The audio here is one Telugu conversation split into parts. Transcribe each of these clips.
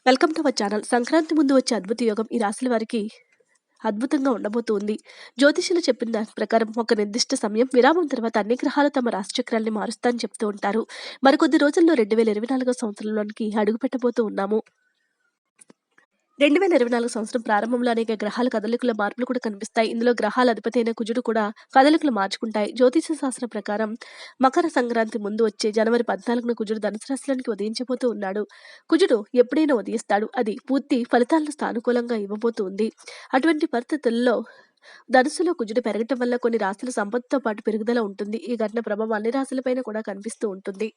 Welcome to our channel. Sankranti ముందు వచ్చే అద్భుత యోగం ఈ రాశుల వారికి అద్భుతంగా ఉండబోతుంది. జ్యోతిష్యులు చెప్పిన దాని ప్రకారం ఒక నిర్దిష్ట సమయం విరామం తర్వాత అన్ని గ్రహాలు తమ రాశి చక్రాల్ని మారుస్తాయని చెప్తూ ఉంటారు. మరికొద్ది రోజుల్లో 2024 సంవత్సరంలోనికి అడుగు పెట్టబోతూ ఉన్నాము. 2024 సంవత్సరం ప్రారంభంలో అనేక గ్రహాల కదలికల మార్పులు కూడా కనిపిస్తాయి. ఇందులో గ్రహాల అధిపతి అయిన కుజుడు కూడా కదలికలు మార్చుకుంటాయి. జ్యోతిష శాస్త్రం ప్రకారం మకర సంక్రాంతి ముందు వచ్చే జనవరి 14న కుజుడు ధనుసు రాశిలోనికి ఉదయించబోతూ ఉన్నాడు. కుజుడు ఎప్పుడైనా ఉదయిస్తాడు, అది పూర్తి ఫలితాలను సానుకూలంగా ఇవ్వబోతుంది. అటువంటి పరిస్థితుల్లో ధనుసులో కుజుడు పెరగటం వల్ల కొన్ని రాశుల సంపదతో పాటు పెరుగుదల ఉంటుంది. ఈ ఘటన ప్రభావం అన్ని రాశులపైన కూడా కనిపిస్తూ ఉంటుంది.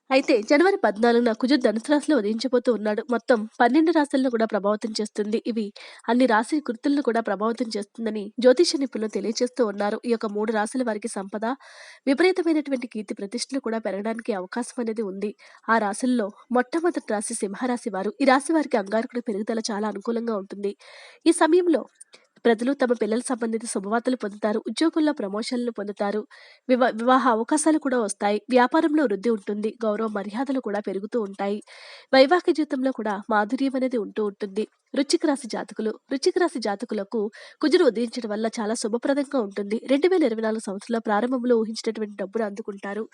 అయితే జనవరి 14న కుజుడు ధనుసు రాశిలో ఉదయించబోతూ ఉన్నాడు. మొత్తం 12 రాశులను కూడా ప్రభావితం చేస్తుంది. ఇవి అన్ని రాశి గుర్తులను కూడా ప్రభావితం చేస్తుందని జ్యోతిష నిపుణులు తెలియజేస్తూ ఉన్నారు. ఈ యొక్క 3 రాశుల వారికి సంపద, విపరీతమైనటువంటి కీర్తి ప్రతిష్టలు కూడా పెరగడానికి అవకాశం అనేది ఉంది. ఆ రాశుల్లో మొట్టమొదటి రాశి సింహరాశి వారు. ఈ రాశి వారికి అంగారకుడి పెరుగుదల చాలా అనుకూలంగా ఉంటుంది. ఈ సమయంలో ప్రజలు తమ పిల్లల సంబంధిత శుభవార్తలు పొందుతారు. ఉద్యోగుల్లో ప్రమోషన్లు పొందుతారు. వివాహ అవకాశాలు కూడా వస్తాయి. వ్యాపారంలో వృద్ధి ఉంటుంది. గౌరవ మర్యాదలు కూడా పెరుగుతూ ఉంటాయి. వైవాహిక జీవితంలో కూడా మాధుర్యం అనేది ఉంటూ ఉంటుంది. వృశ్చిక రాశి జాతకులకు కుజుడు ఉదయించడం వల్ల చాలా శుభప్రదంగా ఉంటుంది. 2024 సంవత్సరంలో ప్రారంభంలో ఊహించినటువంటి డబ్బును అందుకుంటారు.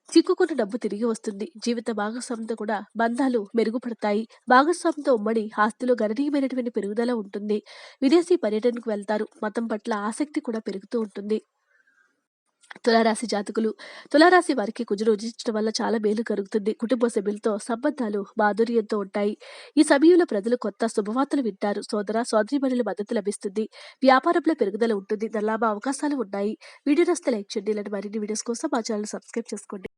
చిక్కుకున్న డబ్బు తిరిగి వస్తుంది. జీవిత భాగస్వామితో కూడా బంధాలు మెరుగుపడతాయి. భాగస్వామితో ఉమ్మడి ఆస్తిలో గణనీయమైనటువంటి పెరుగుదల ఉంటుంది. విదేశీ పర్యటనకు వెళ్తారు. మతం పట్ల ఆసక్తి కూడా పెరుగుతూ ఉంటుంది. తులారాశి వారికి కుజుడు ఉదయించడం వల్ల చాలా మేలు కలుగుతుంది. కుటుంబ సభ్యులతో సంబంధాలు మాధుర్యంతో ఉంటాయి. ఈ సమయంలో ప్రజలు కొత్త శుభవార్తలు వింటారు. సోదరీమణుల మద్దతు లభిస్తుంది. వ్యాపారంలో పెరుగుదల ఉంటుంది. ధనలాభ అవకాశాలు ఉన్నాయి. వీడియో నచ్చితే లైక్ చేయండి. ఇలాంటి మరిన్ని వీడియోస్ కోసం మా ఛానల్ సబ్స్క్రైబ్ చేసుకోండి.